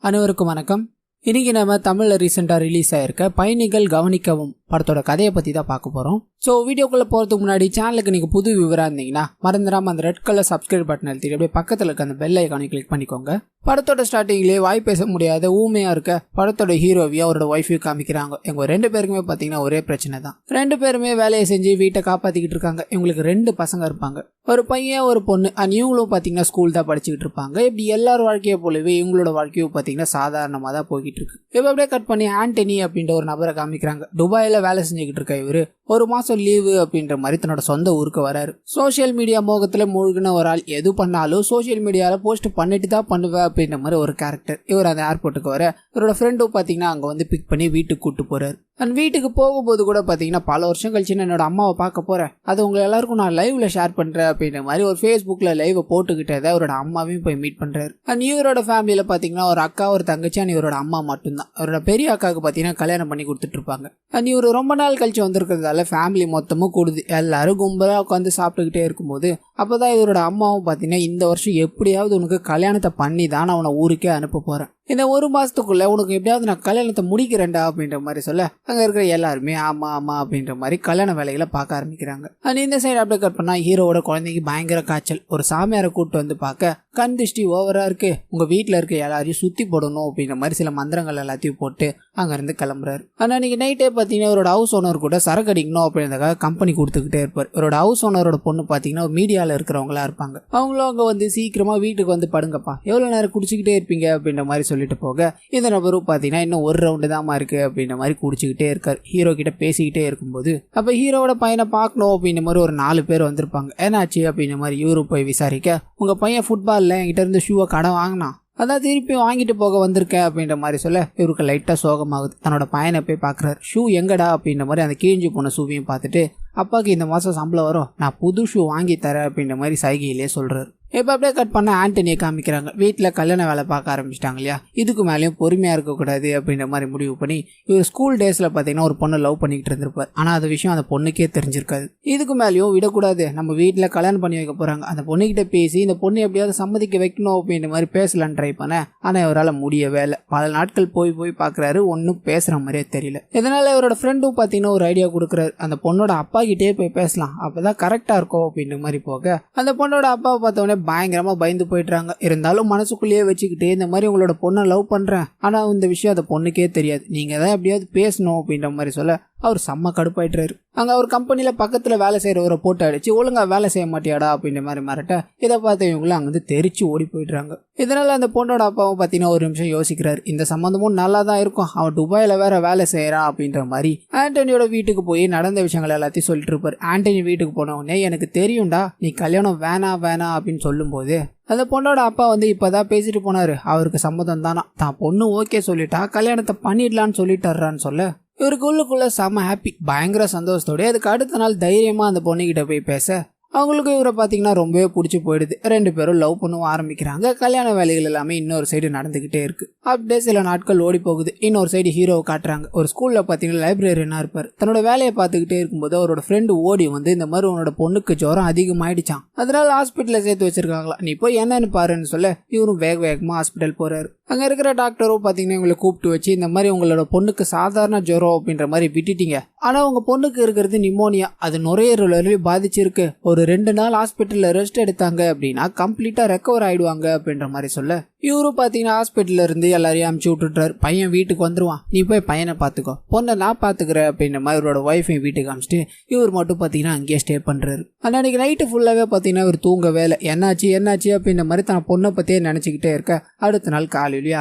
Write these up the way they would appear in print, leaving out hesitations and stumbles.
அனைவருக்கும் வணக்கம். இன்னைக்கு நம்ம தமிழ்ல ரீசெண்டா ரிலீஸ் ஆயிருக்க பயணிகள் கவனிக்கவும் படத்தோட கதையை பத்தி தான் பார்க்க போறோம். ஸோ வீடியோக்குள்ள போறதுக்கு முன்னாடி சேனலுக்கு நீங்க புது விவரா இருந்தீங்கன்னா மறந்துடாம அந்த ரெட் கலர் சப்ஸ்கிரைப் பட்டன் அழுத்தி அப்படியே பக்கத்துல இருக்க அந்த பெல் ஐகானை கிளிக் பண்ணிக்கோங்க. படத்தோட ஸ்டார்டிங்லேயே வாய் பேச முடியாத ஊமையா இருக்க படத்தோட ஹீரோவியா அவரோட ஒய்ஃபையும் காமிக்கிறாங்க. இவங்க ரெண்டு பேருக்குமே பாத்தீங்கன்னா ஒரே பிரச்சனை தான். ரெண்டு பேருமே வேலையை செஞ்சு வீட்டை காப்பாத்திக்கிட்டு இருக்காங்க. இவங்களுக்கு ரெண்டு பசங்க இருப்பாங்க, ஒரு பையன் ஒரு பொண்ணு. இவங்களும் பாத்தீங்கன்னா ஸ்கூல் தான் படிச்சுக்கிட்டு இருப்பாங்க. இப்படி எல்லாரும் வாழ்க்கையை போலவே இவங்களோட வாழ்க்கையும் பாத்தீங்கன்னா சாதாரணமா தான் போய்கிட்டு இருக்கு. இப்ப அப்படியே கட் பண்ணி ஆண்டனி அப்படின்ற ஒரு நபரை காமிக்கிறாங்க. துபாயில வேலை செஞ்சுக்கிட்டு இருக்க இவரு ஒரு மாசம் லீவு அப்படின்ற மாதிரி தன்னோட சொந்த ஊருக்கு வராரு. சோசியல் மீடியா மோகத்துல மூழ்கின ஒரு ஆள் எது பண்ணாலும் சோசியல் மீடியால போஸ்ட் பண்ணிட்டு தான் பண்ணுவேன் அப்படின்ற மாதிரி ஒரு கேரக்டர். இவர் அந்த ஏர்போர்ட்டுக்கு வர இவரோட ஃப்ரெண்டும் பாத்தீங்கன்னா அங்க வந்து பிக் பண்ணி வீட்டுக்கு கூட்டு போறாரு. அண்ட் வீட்டுக்கு போகும்போது கூட பாத்தீங்கன்னா பல வருஷம் கழிச்சு என்னோட அம்மாவை பார்க்க போறேன், அது உங்க எல்லாருக்கும் நான் லைவ்ல ஷேர் பண்றேன் அப்படின்ற மாதிரி ஒரு ஃபேஸ்புக்ல லைவ் போட்டுக்கிட்டே அவரோட அம்மாவையும் போய் மீட் பண்றாரு. அண்ட் இவரோட ஃபேமிலியில பாத்தீங்கன்னா ஒரு அக்கா ஒரு தங்கச்சி அண்ட் இவரோட அம்மா மட்டும்தான். அவரோட பெரிய அக்காவுக்கு பாத்தீங்கன்னா கல்யாணம் பண்ணி கொடுத்துட்டு இருப்பாங்க. அண்ட் இவர் ரொம்ப நாள் கழிச்சு வந்திருக்கிறதால ஃபேமிலி மொத்தமும் கூடுது. எல்லாரும் கும்பலா உட்காந்து சாப்பிட்டுக்கிட்டே இருக்கும்போது அப்பதான் இவரோட அம்மாவும் பாத்தீங்கன்னா இந்த வருஷம் எப்படியாவது உனக்கு கல்யாணத்தை பண்ணி தான் நான் உன்னை ஊருக்கே அனுப்ப போறேன், இந்த ஒரு மாசத்துக்குள்ள உனக்கு எப்படியாவது நான் கல்யாணத்தை முடிக்கிறேன்டா அப்படின்ற மாதிரி சொல்ல அங்க இருக்கிற எல்லாருமே ஆமா ஆமா அப்படின்ற மாதிரி கல்யாண வேலைகளை பார்க்க ஆரம்பிக்கிறாங்க. அண்ட் இந்த சைடு அப்படியே கட் பண்ணா ஹீரோவோட குழந்தைக்கு பயங்கர காய்ச்சல். ஒரு சாமியாரை கூப்பிட்டு வந்து பார்க்க கண் திருஷ்டி ஓவரா இருக்கு, உங்க வீட்டுல இருக்க எல்லாரையும் சுத்தி போடணும் அப்படின்ற மாதிரி சில மந்திரங்கள் எல்லாத்தையும் போட்டு அங்க இருந்து கிளம்புறாரு. ஆனா இன்னைக்கு நைட்டே பாத்தீங்கன்னா இவரோட ஹவுஸ் ஓனர் கூட சரக்கு அடிக்கணும் அப்படின்றதுக்காக கம்பெனி கொடுத்துக்கிட்டே இருப்பார். இவரோட ஹவுஸ் ஓனரோட பொண்ணு பாத்தீங்கன்னா மீடியால இருக்கிறவங்களா இருப்பாங்க. அவங்களும் அங்க வந்து சீக்கிரமா வீட்டுக்கு வந்து படுங்கப்பா, எவ்வளவு நேரம் குடிச்சுக்கிட்டே இருப்பீங்க அப்படின்ற மாதிரி சொல்லிட்டு போக இந்த நபரும் பாத்தீங்கன்னா இன்னும் ஒரு ரவுண்டு தான் இருக்கு அப்படின்ற மாதிரி குடிச்சுக்கிட்டே இருக்காரு. ஹீரோ கிட்ட பேசிக்கிட்டே இருக்கும்போது அப்ப ஹீரோவோட பையனை பார்க்கணும் அப்படின்ற மாதிரி ஒரு 4 பேர் வந்திருப்பாங்க. ஏன்னாச்சு அப்படின்ற மாதிரி இவரும் போய் விசாரிக்க, உங்க பையன் ஃபுட்பால்ல என்கிட்ட இருந்து ஷூவை கடன் வாங்கினா அதான் திருப்பி வாங்கிட்டு போக வந்திருக்கேன் அப்படின்ற மாதிரி சொல்ல இவருக்கு லைட்டா சோகமாகுது. தன்னோட பையனை போய் பாக்குறாரு. ஷூ எங்கடா அப்படின்ற மாதிரி அந்த கிழிஞ்சு போன ஷூவையும் பார்த்துட்டு அப்பாவுக்கு இந்த மாசம் சம்பளம் வரும், நான் புது ஷூ வாங்கி தரேன் அப்படின்ற மாதிரி சைகையிலே சொல்றாரு. இப்போ அப்படியே கட் பண்ண ஆண்டனியை காமிக்கிறாங்க. வீட்டில் கல்யாண வேலை பார்க்க ஆரம்பிச்சிட்டாங்க இல்லையா, இதுக்கு மேலேயும் பொறுமையாக இருக்கக்கூடாது அப்படின்ற மாதிரி முடிவு பண்ணி இவர் ஸ்கூல் டேஸில் பார்த்தீங்கன்னா ஒரு பொண்ணை லவ் பண்ணிக்கிட்டு இருந்திருப்பார். ஆனால் அது விஷயம் அந்த பொண்ணுக்கே தெரிஞ்சிருக்காது. இதுக்கு மேலேயும் விடக்கூடாது, நம்ம வீட்டில் கல்யாணம் பண்ணி வைக்க போகிறாங்க, அந்த பொண்ணுக்கிட்ட பேசி இந்த பொண்ணு எப்படியாவது சம்மதிக்க வைக்கணும் அப்படின்ற மாதிரி பேசலான்னு ட்ரை பண்ண ஆனால் இவரால் முடியவே இல்லை. பல நாட்கள் போய் போய் பார்க்குறாரு, ஒன்றும் பேசுகிற மாதிரியே தெரியல. இதனால் இவரோட ஃப்ரெண்டும் பார்த்தீங்கன்னா ஒரு ஐடியா கொடுக்குறாரு, அந்த பொண்ணோட அப்பா கிட்டே போய் பேசலாம், அப்போதான் கரெக்டாக இருக்கும் அப்படின்ற மாதிரி போக அந்த பொண்ணோட அப்பாவை பார்த்தோன்னே பயங்கரமா பயந்து போயிடுறாங்க. இருந்தாலும் மனசுக்குள்ளேயே வச்சுக்கிட்டு இந்த மாதிரி உங்களோட பொண்ணை லவ் பண்றேன், ஆனா இந்த விஷயம் அந்த பொண்ணுக்கே தெரியாது, நீங்க தான் எப்படியாவது பேசணும் அப்படின்ற மாதிரி சொல்ல அவர் செம்ம கடுப்பாயிட்டாரு. அங்க அவர் கம்பெனில பக்கத்துல வேலை செய்யறவரை போட்டு அடிச்சு ஒழுங்கா வேலை செய்ய மாட்டியாடா அப்படின்ற மாதிரி மிரட்ட இதை பார்த்து இவங்களும் அங்கிருந்து தெரிச்சு ஓடி போயிடுறாங்க. இதனால அந்த பொண்ணோட அப்பாவும் பாத்தீங்கன்னா ஒரு நிமிஷம் யோசிக்கிறாரு, இந்த சம்பந்தமும் நல்லா தான் இருக்கும், அவன் துபாயில வேற வேலை செய்யறான் அப்படின்ற மாதிரி ஆண்டனியோட வீட்டுக்கு போய் நடந்த விஷயங்கள் எல்லாத்தையும் சொல்லிட்டு இருப்பாரு. ஆண்டனி வீட்டுக்கு போன உடனே எனக்கு தெரியும்டா நீ கல்யாணம் வேணாம் அப்படின்னு சொல்லும் போது அந்த பொண்ணோட அப்பா வந்து இப்பதான் பேசிட்டு போனாரு, அவருக்கு சம்மதம் தானா, தான் பொண்ணு ஓகே சொல்லிட்டா கல்யாணத்தை பண்ணிடலான்னு சொல்லிட்டாரான்னு சொல்ல இவருக்கு உள்ளுக்குள்ள செம்ம ஹாப்பி, பயங்கர சந்தோஷத்தோட அதுக்கு அடுத்த நாள் தைரியமா அந்த பொண்ணுகிட்ட போய் பேச அவங்களுக்கு இவரை பார்த்தீங்கன்னா ரொம்பவே பிடிச்சி போயிடுது. 2 பேரும் லவ் பண்ணவும் ஆரம்பிக்கிறாங்க. கல்யாண வேலைகள் எல்லாமே இன்னொரு சைடு நடந்துகிட்டே இருக்கு. அப்படியே சில நாட்கள் ஓடி போகுது. இன்னொரு சைடு ஹீரோவை காட்டுறாங்க. ஒரு ஸ்கூல்ல பார்த்தீங்கன்னா லைப்ரரியனா இருப்பார். தன்னோட வேலையை பார்த்துக்கிட்டே இருக்கும்போது அவரோட ஃப்ரெண்டு ஓடி வந்து இந்த மாதிரி உன்னோட பொண்ணுக்கு ஜுரம் அதிகமாயிடுச்சான், அதனால ஹாஸ்பிட்டல சேர்த்து வச்சிருக்காங்களா, நீ போய் என்னன்னு பாருன்னு சொல்ல இவரும் வேகமா ஹாஸ்பிட்டல் போறாரு. அங்க இருக்கிற டாக்டரும் பாத்தீங்கன்னா இவங்களை கூப்பிட்டு வச்சு இந்த மாதிரி உங்களோட பொண்ணுக்கு சாதாரண ஜுரம் அப்படின்ற மாதிரி விட்டுட்டீங்க, ஆனா உங்க பொண்ணுக்கு இருக்கிறது நிமோனியா, அது நுரையீரல் பாதிச்சிருக்கு, ஒரு 2 நாள் ஹாஸ்பிட்டல்ல ரெஸ்ட் எடுத்தாங்க அப்படின்னா கம்ப்ளீட்டா ரெக்கவர் ஆயிடுவாங்க அப்படின்ற மாதிரி சொல்ல இவரும் பாத்தீங்கன்னா ஹாஸ்பிட்டல்ல இருந்து எல்லாரையும் அமுச்சு விட்டுட்டாரு. பையன் வீட்டுக்கு வந்துருவான், நீ போய் பையனை பாத்துக்கோ, பொண்ணை நான் பாத்துக்கிறேன் அப்படின்ற மாதிரி இவரோட ஒய்ஃபையும் வீட்டுக்கு அமிச்சிட்டு இவர் மட்டும் பாத்தீங்கன்னா அங்கேயே ஸ்டே பண்றாரு. அன்னைக்கு நைட்டு ஃபுல்லாவே பாத்தீங்கன்னா இவர் தூங்கவே இல்லை. என்னாச்சு அப்படின்ற மாதிரி தன் பொண்ணை பத்தியே நினைச்சுக்கிட்டே இருக்க அடுத்த நாள் காலையிலேயே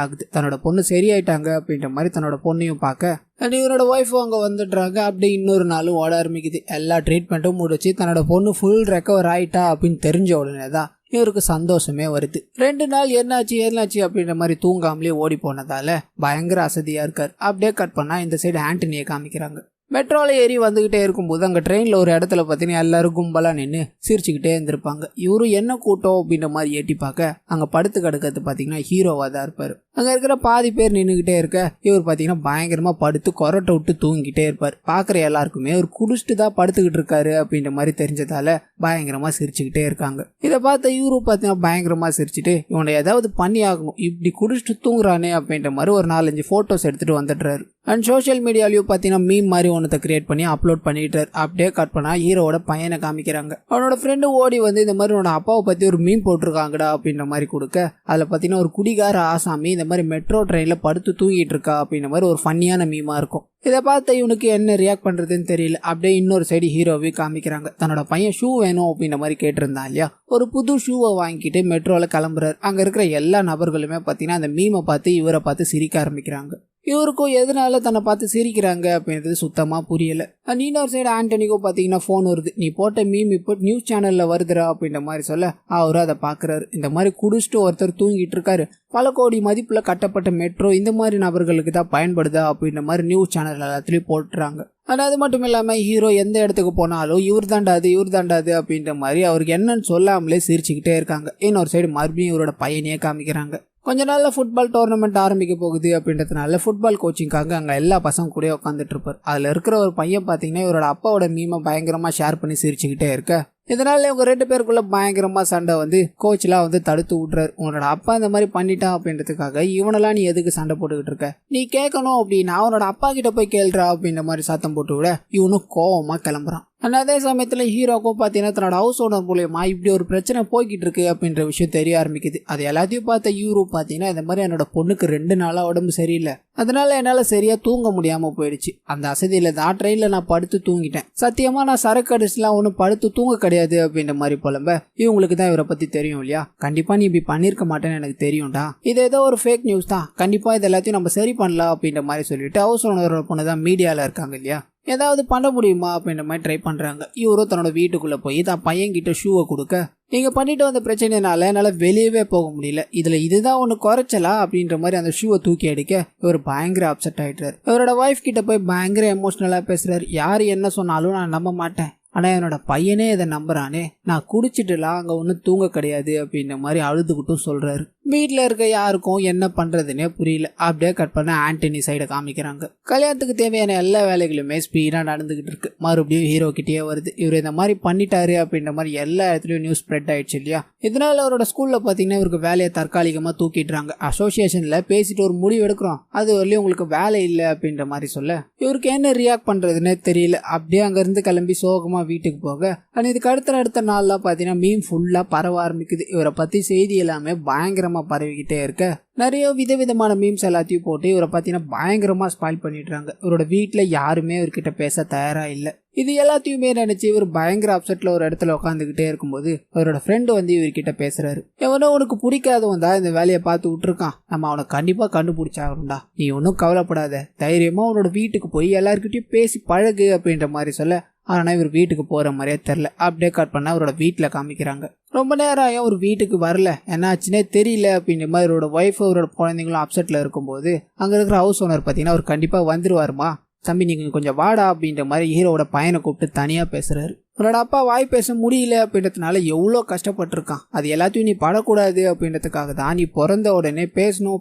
ஆகுது. தன்னோட பொண்ணு சரியாயிட்டாங்க அப்படின்ற மாதிரி தன்னோட பொண்ணையும் பார்க்க அண்ட் இவரோட ஒய்ஃபும் அங்கே வந்துடுறாங்க. அப்படியே இன்னொரு நாளும் ஓட ஆரம்பிக்குது. எல்லா ட்ரீட்மெண்ட்டும் முடிச்சு தன்னோட பொண்ணு ஃபுல் ரெக்கவர் ஆயிட்டா அப்படின்னு தெரிஞ்ச உடனே தான் இவருக்கு சந்தோஷமே வருது. 2 நாள் என்னாச்சு அப்படின்ற மாதிரி தூங்காமலே ஓடி போனதால பயங்கர அசதியா இருக்காரு. அப்படியே கட் பண்ணா இந்த சைடு ஆண்டனியை காமிக்கிறாங்க. மெட்ரோல ஏறி வந்துகிட்டே இருக்கும்போது அங்கே ட்ரெயினில் ஒரு இடத்துல பார்த்தீங்கன்னா எல்லாரும் கும்பலாக நின்று சிரிச்சுக்கிட்டே இருந்திருப்பாங்க. இவரும் என்ன கூட்டம் அப்படின்ற மாதிரி ஏட்டி பார்க்க அங்கே படுத்து கிடக்கிறது பார்த்தீங்கன்னா ஹீரோவாக தான் இருப்பார். அங்கே இருக்கிற பாதி பேர் நின்றுக்கிட்டே இருக்க இவர் பார்த்தீங்கன்னா பயங்கரமாக படுத்து கொரட்டை விட்டு தூங்கிட்டே இருப்பார். பார்க்குற எல்லாருக்குமே ஒரு குடிச்சிட்டு தான் படுத்துக்கிட்டு இருக்காரு அப்படின்ற மாதிரி தெரிஞ்சதால பயங்கரமாக சிரிச்சுக்கிட்டே இருக்காங்க. இதை பார்த்த இவரும் பார்த்தீங்கன்னா பயங்கரமாக சிரிச்சுட்டு இவனை ஏதாவது பண்ணி ஆகணும், இப்படி குடிச்சிட்டு தூங்குறானே அப்படின்ற மாதிரி ஒரு 4-5 ஃபோட்டோஸ் எடுத்துகிட்டு வந்துடுறாரு. அண்ட் சோஷியல் மீடியாலையும் பார்த்தீங்கன்னா மீம் மாதிரி ஒன்றத்தை கிரியேட் பண்ணி அப்லோட் பண்ணிட்டார். அப்படியே கட் பண்ணா ஹீரோவோட பையனை காமிக்கிறாங்க. அவனோட ஃப்ரெண்டு ஓடி வந்து இந்த மாதிரி உன்னோட அப்பாவை பற்றி ஒரு மீம் போட்டிருக்காங்கடா அப்படின்ற மாதிரி கொடுக்க அதில் பார்த்தீங்கன்னா ஒரு குடிகார ஆசாமி இந்த மாதிரி மெட்ரோ ட்ரெயினில் படுத்து தூங்கிட்டு இருக்கா அப்படின்ற மாதிரி ஒரு ஃபன்னியான மீமாக இருக்கும். இதை பார்த்து இவனுக்கு என்ன ரியாக்ட் பண்ணுறதுன்னு தெரியல. அப்படியே இன்னொரு சைடு ஹீரோவே காமிக்கிறாங்க. தன்னோட பையன் ஷூ வேணும் அப்படின்ற மாதிரி கேட்டிருந்தான் இல்லையா, ஒரு புது ஷூவை வாங்கிட்டு மெட்ரோவில் கிளம்புறாரு. அங்கே இருக்கிற எல்லா நபர்களுமே பார்த்தீங்கன்னா அந்த மீமை பார்த்து இவரை பார்த்து சிரிக்க ஆரம்பிக்கிறாங்க. இவருக்கும் எதனால தன்னை பார்த்து சிரிக்கிறாங்க அப்படின்றது சுத்தமாக புரியல. இன்னொரு சைடு ஆண்டனிக்கோ பார்த்தீங்கன்னா ஃபோன் வருது. நீ போட்ட மீம் இப்போ நியூஸ் சேனலில் வருதுரா அப்படின்ற மாதிரி சொல்ல அவரும் அதை பார்க்குறாரு. இந்த மாதிரி குடிச்சிட்டு ஒருத்தர் தூங்கிட்டு இருக்காரு, பல கோடி மதிப்பில் கட்டப்பட்ட மெட்ரோ இந்த மாதிரி நபர்களுக்கு தான் பயன்படுதா அப்படின்ற மாதிரி நியூஸ் சேனல் எல்லாத்துலேயும் போட்டுறாங்க. ஆனால் அது மட்டும் இல்லாமல் ஹீரோ எந்த இடத்துக்கு போனாலும் இவர் தாண்டாது அப்படின்ற மாதிரி அவருக்கு என்னன்னு சொல்லாமலே சிரிச்சுக்கிட்டே இருக்காங்க. இன்னொரு சைடு மறுபடியும் இவரோட பையனையே காமிக்கிறாங்க. கொஞ்ச நாளில் ஃபுட்பால் டோர்னமெண்ட் ஆரம்பிக்க போகுது அப்படின்றதுனால ஃபுட்பால் கோச்சிங்காக அங்கே எல்லா பசங்க கூட உட்காந்துட்டு இருப்பார். அதில் இருக்கிற ஒரு பையன் பார்த்தீங்கன்னா இவரோட அப்பாவோட மீமை பயங்கரமாக ஷேர் பண்ணி சிரிச்சுக்கிட்டே இருக்க இதனால இவங்க 2 பேருக்குள்ள பயங்கரமாக சண்டை வந்து கோச்லாம் வந்து தடுத்து விட்றாரு. உன்னோட அப்பா இந்த மாதிரி பண்ணிட்டான் அப்படின்றதுக்காக இவனெல்லாம் நீ எதுக்கு சண்டை போட்டுக்கிட்டு இருக்க, நீ கேட்கணும் அப்படின்னா அவனோட அப்பா கிட்ட போய் கேள்றா அப்படின்ற மாதிரி சத்தம் போட்டு விட இவனும் கோவமாக கிளம்புறான். ஆனால் அதே சமயத்தில் ஹீரோக்கும் பார்த்தீங்கன்னா தன்னோட ஹவுஸ் ஓனர் மூலயமா இப்படி ஒரு பிரச்சனை போய்கிட்டு இருக்கு அப்படின்ற விஷயம் தெரிய ஆரம்பிக்குது. அது எல்லாத்தையும் பார்த்த ஹீரோ பார்த்தீங்கன்னா இந்த மாதிரி என்னோட பொண்ணுக்கு 2 நாளாக உடம்பு சரியில்லை, அதனால என்னால் சரியாக தூங்க முடியாமல் போயிடுச்சு. அந்த அசதியில் தான் ட்ரெயினில் நான் படுத்து தூங்கிட்டேன், சத்தியமாக நான் சரக்கு அடிச்சுலாம் ஒன்றும் படுத்து தூங்க கிடையாது அப்படின்ற மாதிரி புலம்ப இவங்களுக்கு தான் இவரை பற்றி தெரியும் இல்லையா, கண்டிப்பாக நீ இப்படி பண்ணியிருக்க மாட்டேன்னு எனக்கு தெரியும்டா, இது ஏதோ ஒரு ஃபேக் நியூஸ் தான், கண்டிப்பாக இது எல்லாத்தையும் நம்ம சரி பண்ணலாம் அப்படின்ற மாதிரி சொல்லிட்டு ஹவுஸ் ஓனரோட பொண்ணு தான் மீடியாவில் இருக்காங்க இல்லையா, ஏதாவது பண்ண முடியுமா அப்படின்ற மாதிரி ட்ரை பண்ணுறாங்க. இவரும் தன்னோட வீட்டுக்குள்ளே போய் தான் பையன்கிட்ட ஷூவை கொடுக்க நீங்கள் பண்ணிட்டு வந்த பிரச்சனைனால என்னால் வெளியவே போக முடியல, இதில் இதுதான் ஒன்று குறைச்சலா அப்படின்ற மாதிரி அந்த ஷூவை தூக்கி அடிக்க இவர் பயங்கர அப்செட் ஆகிட்டார். இவரோட ஒய்ஃப் கிட்ட போய் பயங்கர எமோஷ்னலாக பேசுகிறார். யார் என்ன சொன்னாலும் நான் நம்ப மாட்டேன், ஆனால் என்னோட பையனே இதை நம்புறானே, நான் குடிச்சிட்டுலாம் அங்கே ஒன்றும் தூங்க கிடையாது அப்படின்ற மாதிரி அழுதுகிட்டும் சொல்கிறாரு. வீட்டில் இருக்க யாருக்கும் என்ன பண்ணுறதுன்னே புரியல. அப்படியே கட் பண்ண ஆண்டனி சைடை காமிக்கிறாங்க. கல்யாணத்துக்கு தேவையான எல்லா வேலைகளுமே ஸ்பீடாக நடந்துக்கிட்டு இருக்கு. மறுபடியும் ஹீரோ கிட்டேயே வருது. இவர் இந்த மாதிரி பண்ணிட்டாரு அப்படின்ற மாதிரி எல்லா இடத்துலையும் நியூஸ் ஸ்ப்ரெட் ஆயிடுச்சு இல்லையா. இதனால அவரோட ஸ்கூலில் பார்த்தீங்கன்னா இவருக்கு வேலையை தற்காலிகமாக தூக்கிடுறாங்க. அசோசியேஷனில் பேசிட்டு ஒரு முடிவு எடுக்கிறோம், அது வரலையும் உங்களுக்கு வேலை இல்லை அப்படின்ற மாதிரி சொல்ல இவருக்கு என்ன ரியாக்ட் பண்ணுறதுன்னே தெரியல. அப்படியே அங்கேருந்து கிளம்பி சோகமாக வீட்டுக்கு போக இதுக்கு அடுத்த நாள்லாம் பார்த்தீங்கன்னா மீம் ஃபுல்லாக பரவ ஆரம்பிக்குது. இவரை பற்றி செய்தி எல்லாமே பயங்கரமாக பரவிக்கிட்டே இருக்க நிறைய விதவிதமான மீம்ஸ் எல்லாத்தையும் போட்டு இவரை பார்த்தீங்கன்னா பயங்கரமாக ஸ்பாயில் பண்ணிடுறாங்க. இவரோட வீட்டில் யாருமே இவர்கிட்ட பேச தயாராக இல்லை. இது எல்லாத்தையுமே நினைச்சு இவர் பயங்கர அப்செட்ல ஒரு இடத்துல உட்காந்துக்கிட்டே இருக்கும்போது அவரோட ஃப்ரெண்டு வந்து இவர்கிட்ட பேசுறாரு. எவனோ உனக்கு பிடிக்காதவன் தான் இந்த வேலையை பார்த்து விட்டுருக்கான், நம்ம அவனை கண்டிப்பா கண்டுபிடிச்சாகணும்டா, நீ ஒன்றும் கவலைப்படாத, தைரியமா அவனோட வீட்டுக்கு போய் எல்லாருக்கிட்டையும் பேசி பழகு அப்படின்ற மாதிரி சொல்ல, ஆனால் இவர் வீட்டுக்கு போகிற மாதிரியே தெரில. அப்படியே கட் பண்ண அவரோட வீட்டில் காமிக்கிறாங்க. ரொம்ப நேரம் அவர் வீட்டுக்கு வரல, என்னாச்சுன்னே தெரியல அப்படின்ற மாதிரி அவரோட ஒய்ஃப் அவரோட குழந்தைங்களும் அப்செட்டில் இருக்கும்போது அங்கே இருக்கிற ஹவுஸ் ஓனர் பார்த்தீங்கன்னா அவர் கண்டிப்பாக வந்துருவாருமா, தம்பி நீங்கள் கொஞ்சம் வாடா அப்படின்ற மாதிரி ஹீரோவோட பையனை கூப்பிட்டு தனியாக பேசுகிறாரு. உன்னோட அப்பா வாய் பேச முடியல அப்படின்றதுனால எவ்வளோ கஷ்டப்பட்டிருக்கான், அது எல்லாத்தையும் நீ படக்கூடாது அப்படின்றதுக்காக தான் நீ பிறந்த உடனே பேசணும்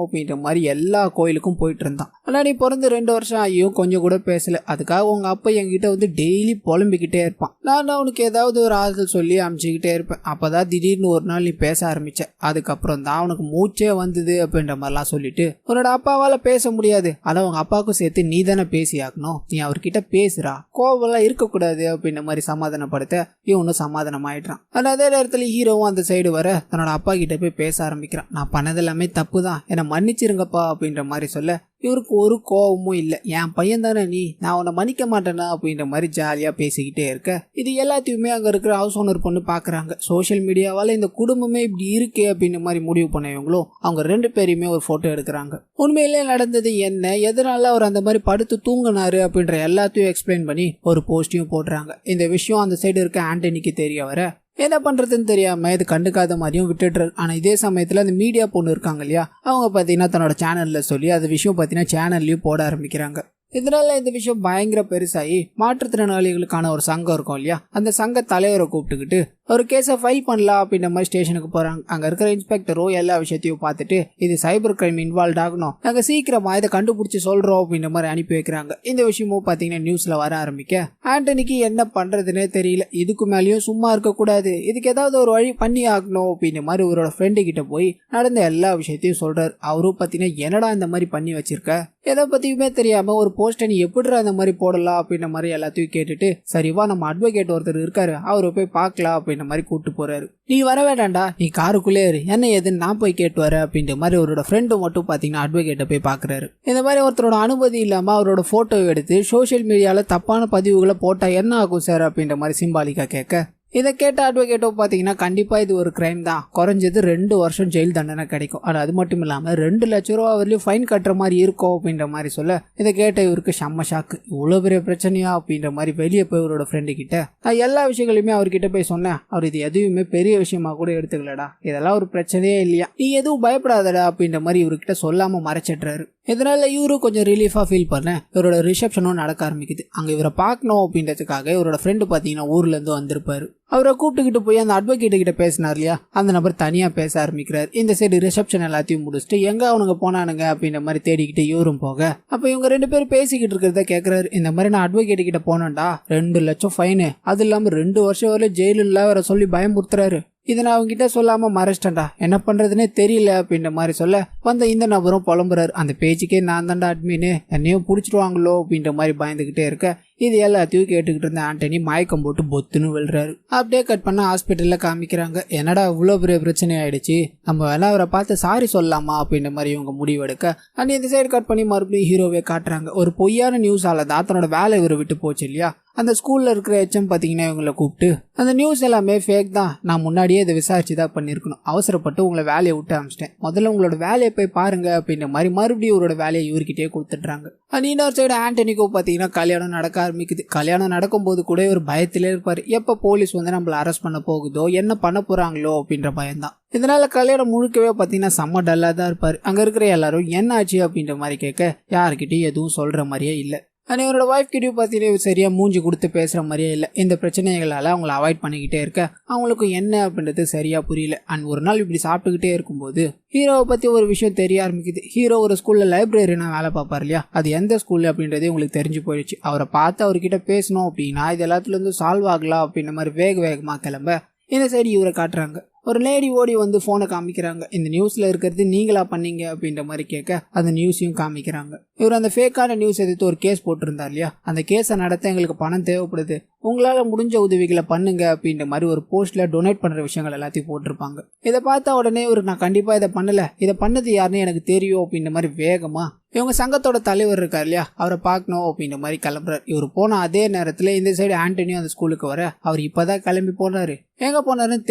அப்படின்ற மாதிரி எல்லா கோயிலுக்கும் போயிட்டு இருந்தான். ஆனால் நீ பிறந்து 2 வருஷம் ஆகியும் கொஞ்சம் கூட பேசல. அதுக்காக உங்கள் அப்பா என்கிட்ட வந்து டெய்லி புலம்பிக்கிட்டே இருப்பான். நான் அவனுக்கு ஏதாவது ஒரு ஆறுதல் சொல்லி அனுப்பிச்சிக்கிட்டே இருப்பேன். அப்போதான் திடீர்னு ஒரு நாள் நீ பேச ஆரம்பிச்ச, அதுக்கப்புறம் தான் அவனுக்கு மூச்சே வந்தது அப்படின்ற மாதிரிலாம் சொல்லிட்டு உன்னோட அப்பாவால் பேச முடியாது, ஆனால் உங்கள் அப்பாவுக்கும் சேர்த்து நீ தானே பேசி ஆகணும், நீ அவர்கிட்ட பேசுறா, கோவம்லாம் இருக்கக்கூடாது அப்படின்ற மாதிரி சமாதானப்படுத்த இவனும் சமாதானம் ஆயிடுறான். ஆனால் அதே நேரத்தில் ஹீரோவும் அந்த சைடு வர தன்னோட அப்பா கிட்ட போய் பேச ஆரம்பிக்கிறான். நான் பண்ணது எல்லாமே தப்பு தான், என்னை மன்னிச்சிருங்கப்பா அப்படின்ற மாதிரி சொல்ல இவருக்கு ஒரு கோவமும் இல்லை. என் பையன் தானே நீ, நான் உன்னை மன்னிக்க மாட்டேனா அப்படின்ற மாதிரி ஜாலியாக பேசிக்கிட்டே இருக்க இது எல்லாத்தையுமே அங்கே இருக்கிற ஹவுஸ் ஓனர் பொண்ணு பார்க்குறாங்க. சோஷியல் மீடியாவால் இந்த குடும்பமே இப்படி இருக்கு அப்படின்ற மாதிரி முடிவு பண்ணவங்களும் அவங்க 2 பேரையுமே ஒரு ஃபோட்டோ எடுக்கிறாங்க. உண்மையிலே நடந்தது என்ன, எதனால அவர் அந்த மாதிரி படுத்து தூங்கினாரு அப்படின்ற எல்லாத்தையும் எக்ஸ்பிளைன் பண்ணி ஒரு போஸ்டையும் போடுறாங்க. இந்த விஷயம் அந்த சைடு இருக்க ஆண்டனிக்கு தெரிய வர என்ன பண்ணுறதுன்னு தெரியாமல் இது கண்டுக்காத மாதிரியும் விட்டுடுறாரு. ஆனால் இதே சமயத்தில் அந்த மீடியா பொண்ணு இருக்காங்க இல்லையா, அவங்க பார்த்தீங்கன்னா தன்னோட சேனலில் சொல்லி அது விஷயம் பார்த்தீங்கன்னா சேனல்லையும் போட ஆரம்பிக்கிறாங்க. இதனால இந்த விஷயம் பயங்கர பெருசாகி மாற்றுத்திறனாளிகளுக்கான ஒரு சங்கம் இருக்கும் இல்லையா, அந்த சங்க தலைவரை கூப்பிட்டுக்கிட்டு ஒரு கேஸை ஃபைல் பண்ணலாம் அப்படின்ற மாதிரி ஸ்டேஷனுக்கு போறாங்க. அங்க இருக்கிற இன்ஸ்பெக்டரோ எல்லா விஷயத்தையும் பார்த்துட்டு இது சைபர் கிரைம் இன்வால்வ் ஆகணும், நாங்க சீக்கிரமா இதை கண்டுபிடிச்சு சொல்றோம் அப்படின்ற மாதிரி அனுப்பி வைக்கிறாங்க. இந்த விஷயமும் பாத்தீங்கன்னா நியூஸ்ல வர ஆரம்பிக்க ஆண்டனிக்கு என்ன பண்றதுன்னே தெரியல. இதுக்கு மேலேயும் சும்மா இருக்க கூடாது, இதுக்கு ஏதாவது ஒரு வழி பண்ணி ஆகணும் அப்படின்ற மாதிரி அவரோட ஃப்ரெண்டு கிட்ட போய் நடந்த எல்லா விஷயத்தையும் சொல்றாரு. அவரும் பாத்தீங்கன்னா என்னடா இந்த மாதிரி பண்ணி வச்சிருக்க, எதை பத்தியுமே தெரியாம ஒரு போஸ்டர் நீ எப்படி அந்த மாதிரி போடலாம் அப்படின்ற மாதிரி எல்லாத்தையும் கேட்டுட்டு சரிவா நம்ம அட்வொகேட் ஒருத்தர் இருக்காரு அவரை போய் பார்க்கலாம் அப்படின்ற மாதிரி கூப்பிட்டு போறாரு. நீ வர வேண்டாண்டா, நீ காருக்குள்ளே இரு, என்ன ஏதுன்னு நான் போய் கேட்டு வர அப்படின்ற மாதிரி அவரோட ஃப்ரெண்டு மட்டும் பாத்தீங்கன்னா அட்வொகேட்டை போய் பாக்குறாரு. இந்த மாதிரி ஒருத்தரோட அனுமதி இல்லாம அவரோட போட்டோ எடுத்து சோசியல் மீடியால தப்பான பதிவுகளை போட்டா என்ன ஆகும் சார் அப்படின்ற மாதிரி சிம்பாலிக்கா கேட்க, இதை கேட்ட அட்வொகேட்டோ பார்த்தீங்கன்னா கண்டிப்பாக இது ஒரு கிரைம் தான், குறைஞ்சது 2 வருஷம் ஜெயில் தண்டனை கிடைக்கும், அது மட்டும் இல்லாமல் 2 லட்ச ரூபா வரலையும் ஃபைன் கட்டுற மாதிரி இருக்கும் அப்படின்ற மாதிரி சொல்ல இதை கேட்ட இவருக்கு செம்ம ஷாக்கு. இவ்வளோ பெரிய பிரச்சனையா அப்படின்ற மாதிரி வெளியே போய் இவரோட ஃப்ரெண்டு கிட்ட நான் எல்லா விஷயங்களையுமே அவர்கிட்ட போய் சொன்னேன். அவர் இது எதுவுமே பெரிய விஷயமா கூட எடுத்துக்கலடா, இதெல்லாம் ஒரு பிரச்சனையே இல்லையா, நீ எதுவும் பயப்படாதடா அப்படின்ற மாதிரி இவர்கிட்ட சொல்லாமல் மறைச்சிடுறாரு. இதனால இவரும் கொஞ்சம் ரிலீஃபா ஃபீல் பண்ண இவரோட ரிசப்ஷனும் நடக்க ஆரம்பிக்குது. அங்க இவரை பார்க்கணும் அப்படின்றதுக்காக இவரோட ஃப்ரெண்டு பாத்தீங்கன்னா ஊர்ல இருந்து வந்திருப்பாரு. அவரை கூப்பிட்டுக்கிட்டு போய் அந்த அட்வொகேட் கிட்ட பேசினார் இல்லையா, அந்த நபர் தனியா பேச ஆரம்பிக்கிறார். இந்த சைடு ரிசப்ஷன் எல்லாத்தையும் முடிச்சுட்டு எங்க அவனுங்க போனானுங்க அப்படின்ற மாதிரி தேடிக்கிட்டு இவரும் போக அப்ப இவங்க 2 பேரும் பேசிக்கிட்டு இருக்கிறத கேட்கிறாரு. இந்த மாதிரி நான் அட்வொகேட் கிட்ட போனேன்டா, 2 லட்சம் ஃபைனு, அது இல்லாம 2 வருஷம் வரை ஜெயிலில் வர சொல்லி பயமுறுத்துறாரு. இதை நான் அவங்க கிட்ட சொல்லாம மறைச்சிட்டேன்டா, என்ன பண்றதுன்னே தெரியல அப்படின்ற மாதிரி சொல்ல வந்த இந்த நபரும் புலம்புறாரு. அந்த பேச்சுக்கே நான் தான்டா அட்மின்னு, என்னையும் பிடிச்சிடுவாங்களோ அப்படின்ற மாதிரி பயந்துகிட்டே இருக்க இது எல்லாத்தையும் கேட்டுக்கிட்டு இருந்த ஆண்டனி மயக்கம் போட்டு பொத்துன்னு விழுறாரு. அப்படியே கட் பண்ண ஹாஸ்பிட்டல்ல காமிக்கிறாங்க. என்னடா இவ்வளோ பெரிய பிரச்சனை ஆயிடுச்சு, நம்ம வேணா அவரை பார்த்து சாரி சொல்லலாமா அப்படின்ற மாதிரி இவங்க முடிவெடுக்க அண்ட் இந்த சைடு கட் பண்ணி மறுபடியும் ஹீரோவே காட்டுறாங்க. ஒரு பொய்யான நியூஸால தான் தன்னோட வேலை இவரை விட்டு போச்சு இல்லையா, அந்த ஸ்கூல்ல இருக்கிற எச்எம் பாத்தீங்கன்னா இவங்களை கூப்பிட்டு அந்த நியூஸ் எல்லாமே ஃபேக் தான், நான் முன்னாடியே இதை விசாரிச்சு தான் பண்ணிருக்கணும், அவசரப்பட்டு உங்களை வேலையை விட்டு அமிச்சிட்டேன், முதல்ல உங்களோட வேலையை போய் பாருங்க அப்படின்ற மாதிரி மறுபடியும் இவரோட வேலையை இவர்கிட்டயே கொடுத்துட்றாங்க. இன்னொரு சைடு ஆண்டனிக்கோ பாத்தீங்கன்னா கல்யாணம் நடக்க ஆரம்பிக்குது. கல்யாணம் நடக்கும்போது கூட ஒரு பயத்திலே இருப்பாரு, எப்ப போலீஸ் வந்து நம்மள அரெஸ்ட் பண்ண போகுதோ என்ன பண்ண போறாங்களோ அப்படின்ற பயம்தான். இதனால கல்யாணம் முழுக்கவே பாத்தீங்கன்னா செம்ம டல்லா தான் இருப்பாரு. அங்க இருக்கிற எல்லாரும் என்ன ஆச்சு அப்படின்ற மாதிரி கேட்க யாருக்கிட்டையும் எதுவும் சொல்ற மாதிரியே இல்லை. ஆனால் இவரோட ஒய்ஃப் கிட்டயும் பார்த்தீங்கன்னா சரியா மூஞ்சி கொடுத்து பேசுற மாதிரியே இல்லை. இந்த பிரச்சனைகளால அவங்கள அவாய்ட் பண்ணிக்கிட்டே இருக்க அவங்களுக்கு என்ன அப்படின்றது சரியா புரியல. அண்ட் ஒரு நாள் இப்படி சாப்பிட்டுக்கிட்டே இருக்கும்போது ஹீரோவை பத்தி ஒரு விஷயம் தெரிய ஆரம்பிக்குது. ஹீரோ ஒரு ஸ்கூல்ல லைப்ரரினா வேலை பார்ப்பார் இல்லையா, அது எந்த ஸ்கூல்ல அப்படின்றதே உங்களுக்கு தெரிஞ்சு போயிடுச்சு. அவரை பார்த்து அவர்கிட்ட பேசணும் அப்படின்னா இது எல்லாத்துல இருந்து சால்வ் ஆகலாம் அப்படின்ற மாதிரி வேகமா கிளம்ப இந்த சைடு இவரை காட்டுறாங்க. ஒரு லேடி ஓடி வந்து போனை காமிக்கிறாங்க. இந்த நியூஸ்ல இருக்கிறது நீங்களா பண்ணீங்க அப்படின்ற மாதிரி கேட்க அந்த நியூஸையும் காமிக்கிறாங்க. இவர் அந்த ஃபேக்கான நியூஸ் எடுத்து ஒரு கேஸ் போட்டிருந்தார் இல்லையா, அந்த கேஸை நடத்த எங்களுக்கு பணம் தேவைப்படுது, உங்களால முடிஞ்ச உதவிகளை பண்ணுங்க அப்படின்ற மாதிரி ஒரு போஸ்ட்ல டொனேட் பண்ற விஷயங்கள் எல்லாத்தையும் போட்டிருப்பாங்க. இதை பார்த்தா உடனே இவர் நான் கண்டிப்பா இதை பண்ணல, இதை பண்ணது யாருன்னு எனக்கு தெரியும் அப்படின்ற மாதிரி வேகமா இவங்க சங்கத்தோட தலைவர் இருக்கார் இல்லையா, அவரை பார்க்கணும் அப்படின்ற மாதிரி கிளம்புறாரு. இவர் போன அதே நேரத்துல இந்த சைடு ஆண்டனியும் அந்த ஸ்கூலுக்கு வர அவர் இப்பதான் கிளம்பி போனாரு, எங்க போனாருன்னு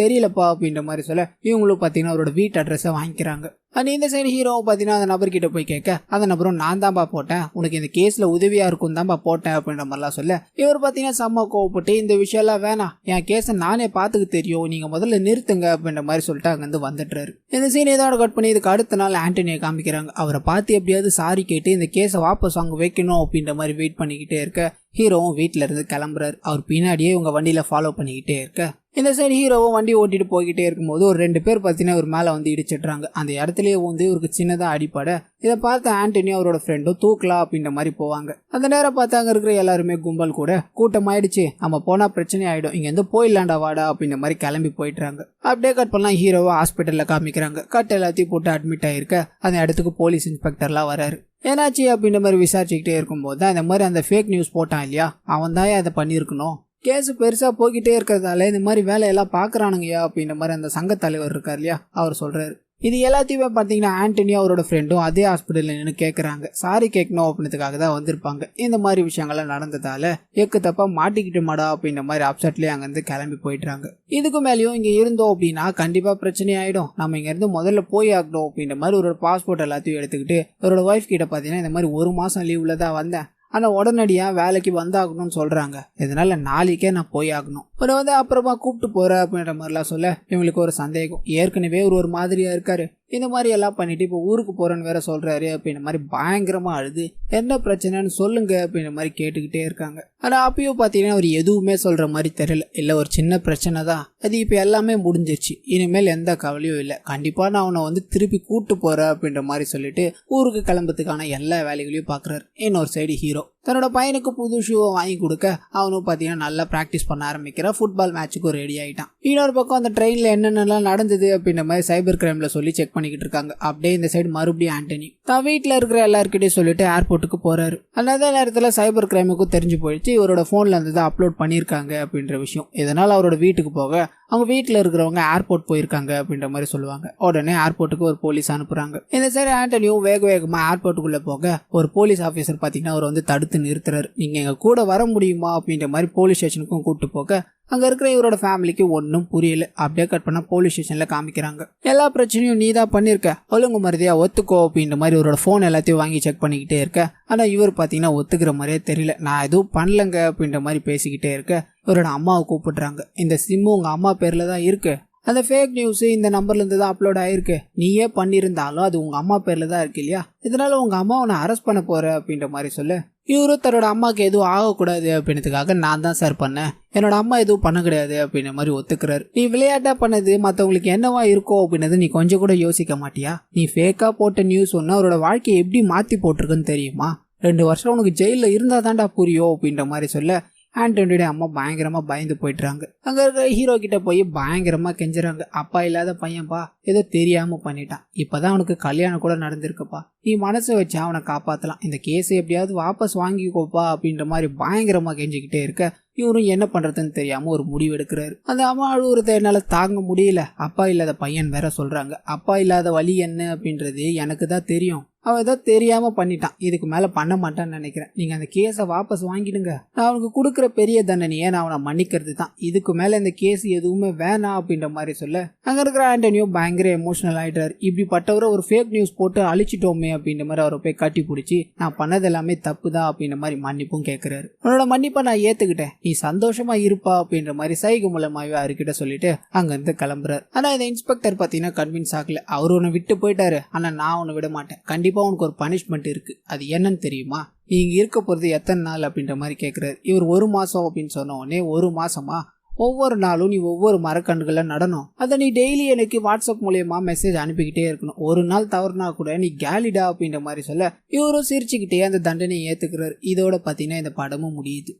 தெரியலப்பா அப்படின்ற மாதிரி சொல்ல இவங்களும் பாத்தீங்கன்னா அவரோட வீட்டு அட்ரஸை வாங்கிக்கிறாங்க. அண்ட் இந்த சைடு ஹீரோவை பார்த்தீங்கன்னா அந்த நபர்கிட்ட போய் கேட்க அந்த நபரும் நான் தான்ப்பா போட்டேன், உனக்கு இந்த கேஸ்ல உதவியா இருக்கும் தான்ப்பா போட்டேன் அப்படின்ற மாதிரிலாம் சொல்ல இவர் பார்த்தீங்கன்னா செம்ம கோவப்பட்டு இந்த விஷயம்லாம் வேணாம், என் கேஸை நானே பார்த்துக்கு தெரியும், நீங்க முதல்ல நிறுத்துங்க அப்படின்ற மாதிரி சொல்லிட்டு அங்கிருந்து வந்துட்டுறாரு. இந்த சீன் ஏதாவது கட் பண்ணி இதுக்கு அடுத்த நாள் ஆண்டனியை காமிக்கிறாங்க. அவரை பார்த்து எப்படியாவது சாரி கேட்டு இந்த கேஸை வாபஸ் வாங்க வைக்கணும் அப்படின்ற மாதிரி வெயிட் பண்ணிக்கிட்டே இருக்க ஹீரோவும் வீட்டுல இருந்து கிளம்புறாரு. அவர் பின்னாடியே இவங்க வண்டியில ஃபாலோ பண்ணிக்கிட்டே இருக்க இந்த சைடு ஹீரோவும் வண்டி ஓட்டிட்டு போய்கிட்டே இருக்கும்போது ஒரு 2 பேர் பார்த்தீங்கன்னா ஒரு மேலே வந்து இடிச்சிடுறாங்க. அந்த இடத்துலயே வந்து இவருக்கு சின்னதாக அடிப்படை. இதை பார்த்து ஆண்டனி அவரோட ஃப்ரெண்டும் தூக்கலாம் அப்படின்ற மாதிரி போவாங்க. அந்த நேரம் பார்த்து அங்கே இருக்கிற எல்லாருமே கும்பல் கூட கூட்டம் ஆயிடுச்சு, நம்ம போனா பிரச்சனை ஆயிடும், இங்க இருந்து போயிடலாண்டா வாடா அப்படின்ற மாதிரி கிளம்பி போயிட்டுறாங்க. அப்படியே கட் பண்ணலாம் ஹீரோவை ஹாஸ்பிட்டல்ல காமிக்கிறாங்க. கட் எல்லாத்தையும் போட்டு அட்மிட் ஆயிருக்க அந்த இடத்துக்கு போலீஸ் இன்ஸ்பெக்டர்லாம் வராரு. ஏனாச்சு அப்படின்ற மாதிரி விசாரிச்சுக்கிட்டே இருக்கும்போது அந்த மாதிரி அந்த ஃபேக் நியூஸ் போட்டான் இல்லையா, அவன் தான் அதை பண்ணியிருக்கணும், கேஸ் பெருசா போய்கிட்டே இருக்கிறதால இந்த மாதிரி வேலையெல்லாம் பாக்குறானுங்கயா அப்படின்ற மாதிரி அந்த சங்க தலைவர் இருக்கார் இல்லையா, அவர் சொல்றாரு. இது எல்லாத்தையுமே பார்த்தீங்கன்னா ஆண்டனி அவரோட ஃப்ரெண்டும் அதே ஹாஸ்பிட்டலில் நின்று கேட்குறாங்க. சாரி கேட்கணும் அப்படின்றதுக்காக தான் வந்திருப்பாங்க. இந்த மாதிரி விஷயங்கள்லாம் நடந்ததால எக்கு தப்பா மாட்டிக்கிட்டு மாடா அப்படின்ற மாதிரி அப்செட்லேயே அங்கேருந்து கிளம்பி போயிட்டுறாங்க. இதுக்கு மேலேயும் இங்கே இருந்தோம் அப்படின்னா கண்டிப்பாக பிரச்சனை ஆகிடும், நம்ம இங்கேருந்து முதல்ல போய் ஆகணும் அப்படின்ற மாதிரி ஒரு பாஸ்போர்ட் எல்லாத்தையும் எடுத்துக்கிட்டு அவரோட ஒய்ஃப் கிட்ட பார்த்தீங்கன்னா இந்த மாதிரி 1 மாதம் லீவில் தான் வந்தேன், ஆனால் உடனடியாக வேலைக்கு வந்தாகணும்னு சொல்கிறாங்க, இதனால நாளைக்கே நான் போய் ஆகணும், உன்னை வந்து அப்புறமா கூப்பிட்டு போற அப்படின்ற மாதிரிலாம் சொல்ல இவங்களுக்கு ஒரு சந்தேகம். ஏற்கனவே ஒரு மாதிரியா இருக்காரு, இந்த மாதிரி எல்லாம் பண்ணிட்டு இப்போ ஊருக்கு போறேன்னு வேற சொல்றாரு அப்படின்ற மாதிரி பயங்கரமா அழுது என்ன பிரச்சனைன்னு சொல்லுங்க அப்படின்ற மாதிரி கேட்டுக்கிட்டே இருக்காங்க. ஆனா அப்பயும் பாத்தீங்கன்னா அவர் எதுவுமே சொல்ற மாதிரி தெரியல. இல்ல ஒரு சின்ன பிரச்சனை தான், அது இப்ப எல்லாமே முடிஞ்சிருச்சு, இனிமேல் எந்த கவலையும் இல்லை, கண்டிப்பா நான் அவனை வந்து திருப்பி கூட்டு போறேன் அப்படின்ற மாதிரி சொல்லிட்டு ஊருக்கு கிளம்புறதுக்கான எல்லா வேலைகளையும் பாக்குறாரு. இன்னொரு சைடு ஹீரோ தன்னோட பையனுக்கு புது ஷூவை வாங்கி கொடுக்க அவனும் பாத்தீங்கன்னா நல்லா பிராக்டிஸ் பண்ண ஆரம்பிக்கிறான். ஃபுட்பால் மேட்சுக்கு ரெடி ஆயிட்டான். இன்னொரு பக்கம் அந்த ட்ரெயின்ல என்னென்னலாம் நடந்தது அப்படின்ற மாதிரி சைபர் கிரைம்ல சொல்லி செக் பண்ணிக்கிட்டு இருக்காங்க. அப்படியே இந்த சைடு மறுபடியும் ஆண்டனி தான் வீட்டுல இருக்கிற எல்லாருக்கிட்டையும் சொல்லிட்டு ஏர்போர்ட்டுக்கு போறாரு. அந்த நேரத்துல சைபர் கிரைமுக்கும் தெரிஞ்சு போயிடுச்சு இவரோட போன்ல இருந்து தான் அப்லோட் பண்ணிருக்காங்க அப்படின்ற விஷயம். இதனால அவரோட வீட்டுக்கு போக அவங்க வீட்டுல இருக்கிறவங்க ஏர்போர்ட் போயிருக்காங்க அப்படின்ற மாதிரி சொல்லுவாங்க. உடனே ஏர்போர்ட்டுக்கு ஒரு போலீஸ் அனுப்புறாங்க. இந்த சைடு ஆண்டனியும் வேகமா ஏர்போர்ட்டுக்குள்ள போக ஒரு போலீஸ் ஆபீசர் பாத்தீங்கன்னா அவர் வந்து தடுத்து நிறுத்துறாரு. நீங்க எங்க கூட வர முடியுமா அப்படின்ற மாதிரி போலீஸ் ஸ்டேஷனுக்கும் கூப்பிட்டு போக அங்க இருக்கிற இவரோட ஃபேமிலிக்கு ஒன்னும் புரியல. அப்படியே கட் பண்ண போலீஸ் ஸ்டேஷன்ல காமிக்கிறாங்க. எல்லா பிரச்சனையும் நீ தான் பண்ணிருக்க, ஒழுங்கு மரியாதையா ஒத்துக்கோ அப்படின்ற மாதிரி இவரோட போன் எல்லாத்தையும் வாங்கி செக் பண்ணிக்கிட்டே இருக்க. ஆனா இவர் பாத்தீங்கன்னா ஒத்துக்கிற மாதிரியே தெரியல. நான் எதுவும் பண்ணலங்க அப்படின்ற மாதிரி பேசிக்கிட்டே இருக்க இவரோட அம்மாவை கூப்பிடுறாங்க. இந்த சிம்மு உங்க அம்மா பேர்ல தான் இருக்கு, அந்த ஃபேக் நியூஸ் இந்த நம்பர்ல இருந்து தான் அப்லோட் ஆயிருக்கு, நீயே பண்ணியிருந்தாலும் அது உங்க அம்மா பேர்ல தான் இருக்கு இல்லையா, இதனால உங்க அம்மா உன்னை அரெஸ்ட் பண்ண போற அப்படின்ற மாதிரி சொல்ல இவரும் தன்னோட அம்மாவுக்கு எதுவும் ஆகக்கூடாது அப்படின்றதுக்காக நான் தான் சார் பண்ணேன், என்னோட அம்மா எதுவும் பண்ண கிடையாது அப்படின்ற மாதிரி ஒத்துக்கிறாரு. நீ விளையாட்டா பண்ணது மற்றவங்களுக்கு என்னவா இருக்கோ அப்படின்னது நீ கொஞ்சம் கூட யோசிக்க மாட்டியா, நீ ஃபேக்கா போட்ட நியூஸ் ஒன்று அவரோட வாழ்க்கையை எப்படி மாத்தி போட்டிருக்குன்னு தெரியுமா, 2 வருஷம் உனக்கு ஜெயில இருந்தா தான்டா புரியும் அப்படின்ற மாதிரி சொல்ல ஆண்டனியோட அம்மா பயங்கரமா பயந்து போயிட்டுறாங்க. அங்க இருக்கிற ஹீரோ கிட்ட போய் பயங்கரமா கெஞ்சுறாங்க. அப்பா இல்லாத பையன்பா, ஏதோ தெரியாம பண்ணிட்டான், இப்பதான் அவனுக்கு கல்யாணம் கூட நடந்திருக்குப்பா, நீ மனசை வச்சு அவனை காப்பாத்தலாம், இந்த கேஸை எப்படியாவது வாபஸ் வாங்கிக்கோப்பா அப்படின்ற மாதிரி பயங்கரமா கெஞ்சிக்கிட்டே இருக்க இவரும் என்ன பண்றதுன்னு தெரியாம ஒரு முடிவு எடுக்கிறாரு. அந்த அம்மா அழுவுறத என்னால தாங்க முடியல, அப்பா இல்லாத பையன் வேற சொல்றாங்க, அப்பா இல்லாத வழி என்ன அப்படின்றது எனக்கு தான் தெரியும், அவன் ஏதோ தெரியாம பண்ணிட்டான், இதுக்கு மேல பண்ண மாட்டான்னு நினைக்கிறேன், நீங்க அந்த கேஸை வாபஸ் வாங்கிடுங்க, நான் அவனுக்கு கொடுக்குற பெரிய தண்டனையை நான் அவனை மன்னிக்கிறது தான், இதுக்கு மேல இந்த கேஸ் எதுவுமே வேணாம் அப்படின்ற மாதிரி சொல்ல அங்க இருக்கிற ஆண்டனியோ பயங்கர எமோஷனல் ஆயிட்டாரு. இப்படிப்பட்டவரை ஒரு ஃபேக் நியூஸ் போட்டு அழிச்சிட்டோமே அப்படின்ற மாதிரி அவரை போய் கட்டி பிடிச்சி நான் பண்ணது எல்லாமே தப்பு தான் அப்படின்ற மாதிரி மன்னிப்பும் கேட்கிறாரு. உன்னோட மன்னிப்பை நான் ஏத்துக்கிட்டேன், நீ சந்தோஷமா இருப்பா அப்படின்ற மாதிரி சைகை மூலமாவே அவர்கிட்ட சொல்லிட்டு அங்க இருந்து கிளம்புறாரு. ஆனா இந்த இன்ஸ்பெக்டர் பாத்தீங்கன்னா கன்வின்ஸ் ஆகல. அவரு உன்னை விட்டு போயிட்டாரு, ஆனா நான் உன்னை விட மாட்டேன், கண்டிப்பா உனக்கு ஒரு பனிஷ்மெண்ட் இருக்கு, அது என்னன்னு தெரியுமா, நீ இங்க இருக்க போறது எத்தனை நாள் அப்படின்ற மாதிரி கேட்கிறாரு. இவர் 1 மாசம் அப்படின்னு சொன்ன உடனே 1 மாசமா, ஒவ்வொரு நாளும் நீ ஒவ்வொரு மரக்கன்றுகளை நடணும், அதை நீ டெய்லி எனக்கு வாட்ஸ்அப் மூலியமா மெசேஜ் அனுப்பிக்கிட்டே இருக்கணும், ஒரு நாள் தவறுனா கூட நீ கேலிடா அப்படின்ற மாதிரி சொல்ல இவரும் சிரிச்சுக்கிட்டே அந்த தண்டனையை ஏத்துக்கிறாரு. இதோட பாத்தீங்கன்னா இந்த படமும் முடியுது.